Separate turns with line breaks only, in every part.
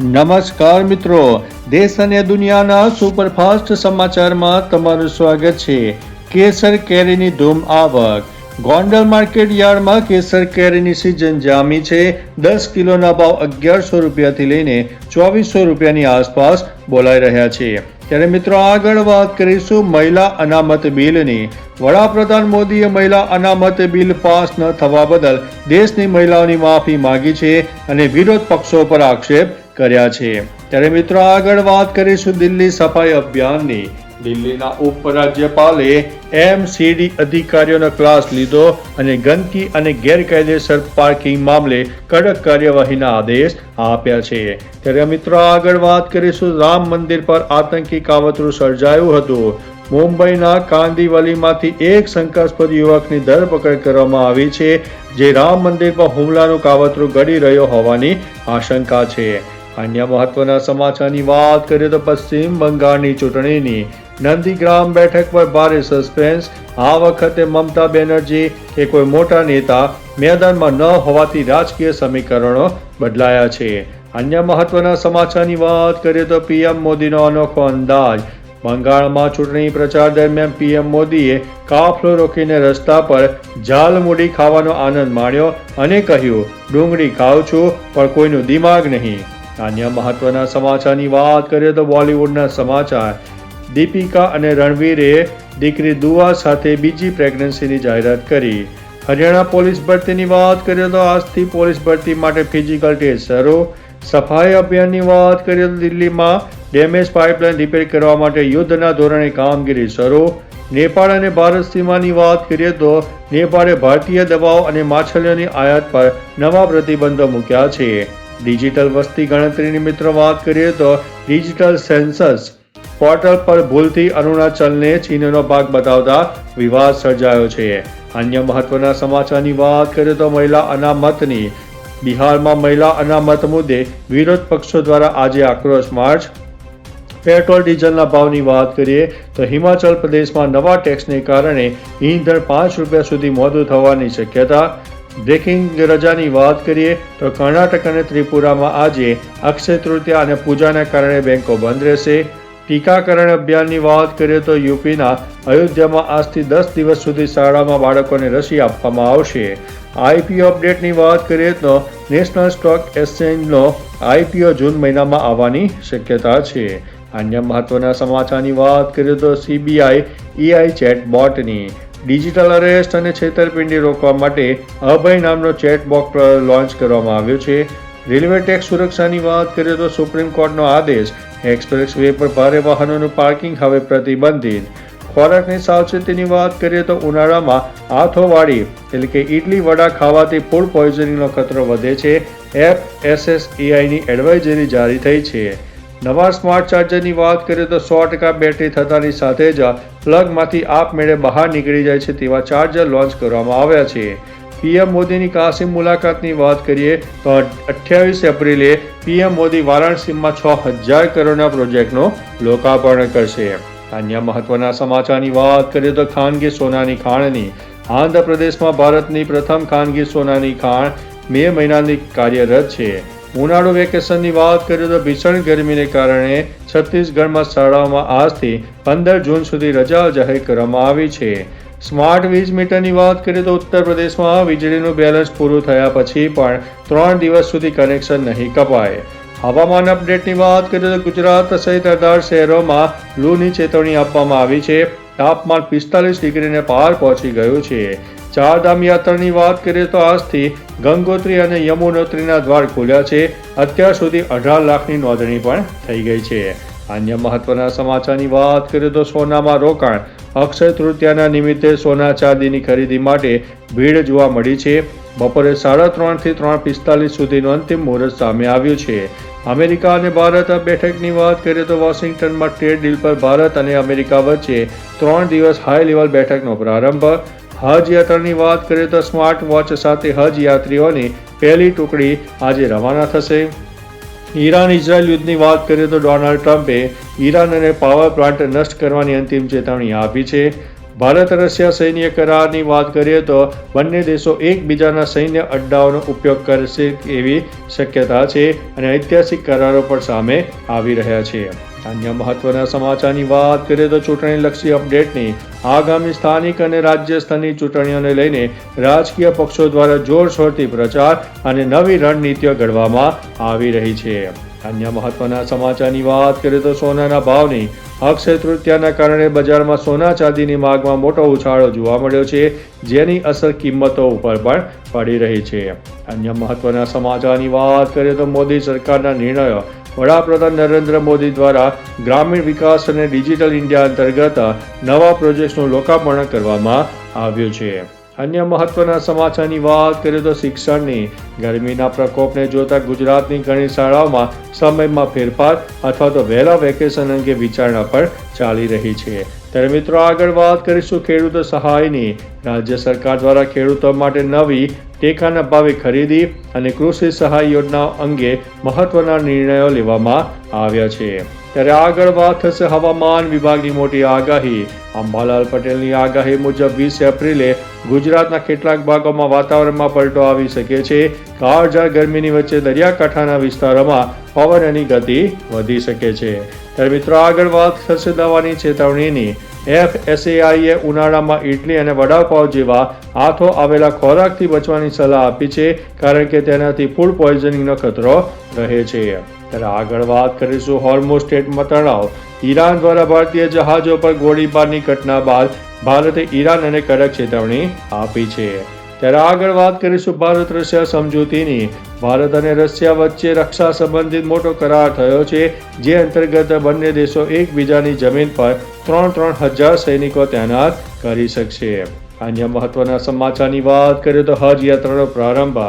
નમસ્કાર મિત્રો, દેશ અને દુનિયાના સુપરફાસ્ટ સમાચારમાં તમારું સ્વાગત છે। કેસર કેરીની ધૂમ આવક। ગોંડલ માર્કેટ યાર્ડમાં કેસર કેરીની સિઝન જામી છે। 10 કિલોના ભાવ 1100 રૂપિયાથી લઈને 2400 રૂપિયાની આસપાસ બોલાઈ રહ્યા છે। ત્યારે મિત્રો આગળ વાત કરીશું મહિલા અનામત બિલની। વડાપ્રધાન મોદીએ મહિલા અનામત બિલ પાસ ન થવા બદલ દેશની મહિલાઓની માફી માંગી છે અને વિરોધ પક્ષો પર આક્ષેપ કર્યા છે। ત્યારે મિત્રો આગળ વાત કરીશું દિલ્હી સફાઈ અભિયાનની। દિલ્હીના ઉપરાજ્યપાલે MCD અધિકારીઓનો ક્લાસ લીધો અને ગંદકી અને ગેરકાયદેસર પાર્કિંગ મામલે કડક કાર્યવાહીના આદેશ આપ્યા છે। ત્યારે મિત્રો આગળ વાત કરીશું રામ મંદિર પર આતંકી કાવતરું સર્જાયું હતું। મુંબઈના કાંદિવલીમાંથી એક શંકાસ્પદ યુવકની ધરપકડ કરવામાં આવી છે, જે રામ મંદિર પર હુમલાનું કાવતરું ઘડી રહ્યો હોવાની આશંકા છે। અન્ય મહત્વના સમાચારની વાત કરીએ તો પશ્ચિમ બંગાળની ચૂંટણીની નંદીગ્રામ બેઠક પર ભારે સસ્પેન્સ। આ વખતે મમતા બેનર્જી કે કોઈ મોટા નેતા મેદાનમાં ન હોવાથી રાજકીય સમીકરણો બદલાયા છે। અન્ય મહત્વના સમાચારની વાત કરીએ તો પીએમ મોદીનો અનોખો અંદાજ। બંગાળમાં ચૂંટણી પ્રચાર દરમિયાન પીએમ મોદીએ કાફલો રોકીને રસ્તા પર ઝાલમુડી ખાવાનો આનંદ માણ્યો અને કહ્યું, ડુંગળી ખાઉં છું પણ કોઈનું દિમાગ નહીં। અન્ય મહત્વના સમાચારની વાત કરીએ તો બોલિવૂડના સમાચાર। દીપિકા અને રણવીરે દીકરી દુઆ સાથે બીજી પ્રેગ્નન્સીની જાહેરાત કરી। હરિયાણા પોલીસ ભરતીની વાત કરીએ તો આજથી પોલીસ ભરતી માટે ફિઝિકલ ટેસ્ટ શરૂ। સફાઈ અભિયાનની વાત કરીએ તો દિલ્હીમાં ડેમેજ પાઇપલાઇન રિપેર કરવા માટે યુદ્ધના ધોરણે કામગીરી શરૂ। નેપાળ અને ભારત સીમાની વાત કરીએ તો નેપાળે ભારતીય દવાઓ અને માછલીઓની આયાત પર નવા પ્રતિબંધો મૂક્યા છે। ડિજિટલ વસ્તી ગણતરીની મિત્રો વાત કરીએ તો ડિજિટલ સેન્સસ પોર્ટલ પર ભૂલથી અરુણાચલને ચીનનો ભાગ બતાવતા વિવાદ સર્જાયો છે। અન્ય મહત્વના સમાચારની વાત કરીએ તો મહિલા અનામતની। બિહારમાં મહિલા અનામત મુદ્દે વિરોધ પક્ષો દ્વારા આજે આક્રોશ માર્ચ। પેટ્રોલ ડીઝલના ભાવની વાત કરીએ તો હિમાચલ પ્રદેશમાં નવા ટેક્સને કારણે ઈંધણ 5 રૂપિયા સુધી મોંઘું થવાની શક્યતા। બ્રેકિંગ રજાની વાત કરીએ તો કર્ણાટક અને ત્રિપુરામાં આજે અક્ષય તૃતીયા અને પૂજાના કારણે બેંકો બંધ રહેશે। ટીકાકરણ અભિયાનની વાત કરીએ તો યુપીના અયોધ્યામાં આજથી 10 દિવસ સુધી શાળામાં બાળકોને રસી આપવામાં આવશે। IPO અપડેટની વાત કરીએ તો નેશનલ સ્ટોક એક્સચેન્જનો IPO જૂન મહિનામાં આવવાની શક્યતા છે। અન્ય મહત્વના સમાચારની વાત કરીએ તો CBI AI ચેટબોટની। ડિજિટલ અરેસ્ટ અને છેતરપિંડી રોકવા માટે અભય નામનો ચેટબોટ લોન્ચ કરવામાં આવ્યો છે। રેલવે ટેક્સ સુરક્ષાની વાત કરીએ તો સુપ્રીમ કોર્ટનો આદેશ। એક્સપ્રેસ વે પર ભારે વાહનોનું પાર્કિંગ હવે પ્રતિબંધિત। ખોરાકની સાવચેતીની વાત કરીએ તો ઉનાળામાં આથોવાળી એટલે કે ઇડલી વડા ખાવાથી ફૂડ પોઈઝનિંગનો ખતરો વધે છે। FSSAIની એડવાઇઝરી જારી થઈ છે। નવા સ્માર્ટ ચાર્જરની વાત કરીએ તો 100% બેટરી થતાની સાથે જ પ્લગમાંથી આપમેળે બહાર નીકળી જાય છે તેવા ચાર્જર લોન્ચ કરવામાં આવ્યા છે। પીએમ મોદીની કાશી મુલાકાતની વાત કરીએ તો 28 એપ્રિલે પીએમ મોદી વારાણસીમાં 6000 કરોડના પ્રોજેક્ટનું લોકાર્પણ કરશે। અન્ય મહત્વના સમાચારની વાત કરીએ તો ખાનગી સોનાની ખાણની। આંધ્રપ્રદેશમાં ભારતની પ્રથમ ખાનગી સોનાની ખાણ મે મહિનાની કાર્યરત છે। ઉનાળુ વેકેશનની વાત કરીએ તો ભીષણ ગરમીને કારણે છત્તીસગઢમાં શાળાઓમાં આજથી 15 જૂન સુધી રજા જાહેર કરવામાં આવી છે। સ્માર્ટ વીજ મીટરની વાત કરીએ તો ઉત્તર પ્રદેશમાં વીજળીનું બેલેન્સ પૂરું થયા પછી પણ 3 દિવસ સુધી કનેક્શન નહીં કપાય। હવામાન અપડેટની વાત કરીએ તો ગુજરાત સહિત 18 શહેરોમાં લૂની ચેતવણી આપવામાં આવી છે। તાપમાન 45 ડિગ્રીને પાર પહોંચી ગયું છે। ચારધામ યાત્રાની વાત કરીએ તો આજથી ગંગોત્રી અને યમુનોત્રીના દ્વાર ખુલ્યા છે। અત્યાર સુધી 18 લાખની નોંધણી પણ થઈ ગઈ છે। અન્ય મહત્વના સમાચારની વાત કરીએ તો સોનામાં રોકાણ। અક્ષય તૃતીયાના નિમિત્તે સોના ચાંદીની ખરીદી માટે ભીડ જોવા મળી છે। બપોરે 3:30 થી 3:45 સુધીનું અંતિમ મુહૂર્ત સામે આવ્યું છે। અમેરિકા અને ભારત બેઠકની વાત કરીએ તો વોશિંગ્ટનમાં ટ્રેડ ડીલ પર ભારત અને અમેરિકા વચ્ચે 3 દિવસ હાઈ લેવલ બેઠકનો પ્રારંભ। હજ યાત્રાની વાત કરીએ તો સ્માર્ટ વોચ સાથે હજ યાત્રીઓની પહેલી ટુકડી આજે રવાના થશે। ઈરાન ઇઝરાયલ યુદ્ધની વાત કરીએ તો ડોનાલ્ડ ટ્રમ્પે ઈરાન અને પાવર પ્લાન્ટ નષ્ટ કરવાની અંતિમ ચેતવણી આપી છે। ભારત રશિયા સૈન્ય કરારની વાત કરીએ તો બંને દેશો એકબીજાના સૈન્ય અડ્ડાઓનો ઉપયોગ કરશે એવી શક્યતા છે અને ઐતિહાસિક કરારો પણ સામે આવી રહ્યા છે. અન્ય મહત્વના સમાચારની વાત કરીએ તો ચૂંટણીલક્ષી અપડેટની. આગામી સ્થાનિક અને રાજ્ય સ્તરની ચૂંટણીઓને લઈને રાજકીય પક્ષો દ્વારા જોરશોરથી પ્રચાર અને નવી રણનીતિઓ ઘડવામાં આવી રહી છે. અન્ય મહત્વના સમાચારની વાત કરીએ તો સોનાના ભાવની. અક્ષય તૃતીયાના કારણે બજારમાં સોના ચાંદીની માંગમાં મોટો ઉછાળો જોવા મળ્યો છે, જેની અસર કિંમતો ઉપર પણ પડી રહી છે. અન્ય મહત્વના સમાચારની વાત કરીએ તો મોદી સરકારના નિર્ણયો. વડાપ્રધાન નરેન્દ્ર મોદી દ્વારા ગ્રામીણ વિકાસ અને ડિજિટલ ઇન્ડિયા અંતર્ગત નવા પ્રોજેક્ટ્સનું લોકાર્પણ કરવામાં આવ્યું છે. અન્ય મહત્વના સમાચારની વાત કરીએ તો શિક્ષણની. ગરમીના પ્રકોપને જોતા ગુજરાતની ઘણી શાળાઓમાં સમયમાં ફેરફાર અથવા તો વહેલા વેકેશન અંગે વિચારણા પણ ચાલી રહી છે. ત્યારે મિત્રો આગળ વાત કરીશું ખેડૂત સહાયની. રાજ્ય સરકાર દ્વારા ખેડૂતો માટે નવી ટેકાના ભાવે ખરીદી અને કૃષિ સહાય યોજનાઓ અંગે મહત્વના નિર્ણયો લેવામાં આવ્યા છે. ત્યારે આગળ વાત થશે હવામાન વિભાગની મોટી આગાહી. અંબાલાલ પટેલની આગાહી મુજબ 20 એપ્રિલે ગુજરાતના કેટલાક ભાગોમાં વાતાવરણમાં પલટો આવી શકે છે. કાળઝાળ ગરમીની વચ્ચે દરિયાકાંઠાના વિસ્તારોમાં પવનની ગતિ વધી શકે છે. ત્યારે મિત્રો આગળ વાત થશે દવાની ચેતવણીની. FSAIએ ઉનાળામાં ઇડલી અને વડાપાવ જેવા હાથો આવેલા ખોરાકથી બચવાની સલાહ આપી છે, કારણ કે તેનાથી ફૂડ પોઈઝનિંગનો ખતરો રહે છે. ત્યારે આગળ વાત કરીશું હોર્મુઝ સ્ટ્રેટમાં તણાવ. ઈરાન દ્વારા ભારતીય જહાજો પર ગોળીબારની ઘટના બાદ ભારતે ઈરાન અને કડક ચેતવણી આપી છે. ત્યારે આગળ વાત કરીશું ભારત રશિયા સમજૂતીની. ભારત અને રશિયા વચ્ચે રક્ષા સંબંધિત મોટો કરાર થયો છે, જે અંતર્ગત બંને દેશો એકબીજાની જમીન પર 3,000 સૈનિકો તૈનાત કરી શકશે. અન્ય મહત્વના સમાચારની વાત કરીએ તો હજ યાત્રાનો પ્રારંભ.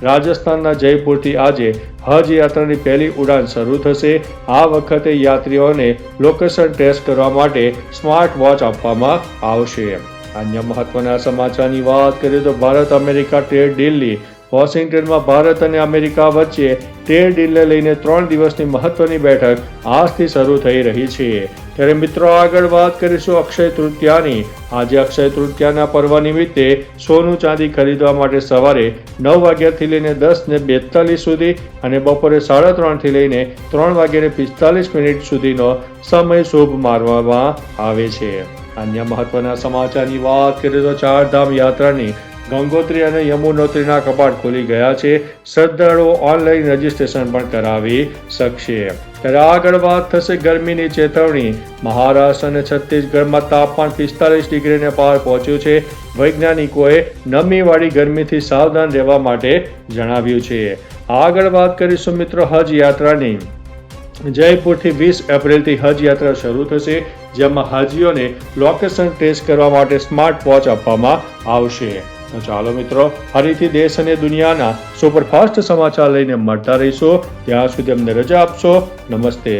રાજસ્થાનના જયપુરથી આજે હજ યાત્રાની પહેલી ઉડાન શરૂ થશે. આ વખતે યાત્રીઓને લોકેશન ટેસ્ટ કરવા માટે સ્માર્ટ વોચ આપવામાં આવશે. અન્ય મહત્વના સમાચારની વાત કરીએ તો ભારત અમેરિકા ટ્રેડ ડીલની. વોશિંગ્ટનમાં ભારત અને અમેરિકા વચ્ચે ટ્રેડ ડીલને લઈને 3 દિવસની મહત્વની બેઠક આજથી શરૂ થઈ રહી છે. ત્યારે મિત્રો આગળ વાત કરીશું અક્ષય તૃતીયાની. આજે અક્ષય તૃતીયાના પર્વ નિમિત્તે સોનું ચાંદી ખરીદવા માટે સવારે 9 વાગ્યાથી લઈને 10:42 સુધી અને બપોરે 3:30 થી લઈને 3:45 સુધીનો સમય શુભ માનવામાં આવે છે. અન્ય મહત્વના સમાચારની વાત કરીએ તો ચારધામ યાત્રાની. ગંગોત્રી અને યમુનોત્રીના કપાટ ખુલી ગયા છે. શ્રદ્ધાળુઓ ઓનલાઈન રજીસ્ટ્રેશન પણ કરાવી શકશે. ત્યારે આગળ વાત થશે ગરમીની ચેતવણી. મહારાષ્ટ્ર અને છત્તીસગઢમાં તાપમાન 45 ડિગ્રીને પાર પહોંચ્યું છે. વૈજ્ઞાનિકોએ નમીવાળી ગરમીથી સાવધાન રહેવા માટે જણાવ્યું છે. આગળ વાત કરીશું મિત્રો હજ યાત્રાની. જયપુરથી 20 એપ્રિલથી હજ યાત્રા શરૂ થશે, જેમાં હાજીઓને લોકેશન ટેસ્ટ કરવા માટે સ્માર્ટ વોચ આપવામાં આવશે. તો ચાલો મિત્રો, ફરીથી દેશ અને દુનિયાના સુપરફાસ્ટ સમાચાર લઈને મળતા રહીશું. ત્યાં સુધી અમને રજા આપશો. નમસ્તે.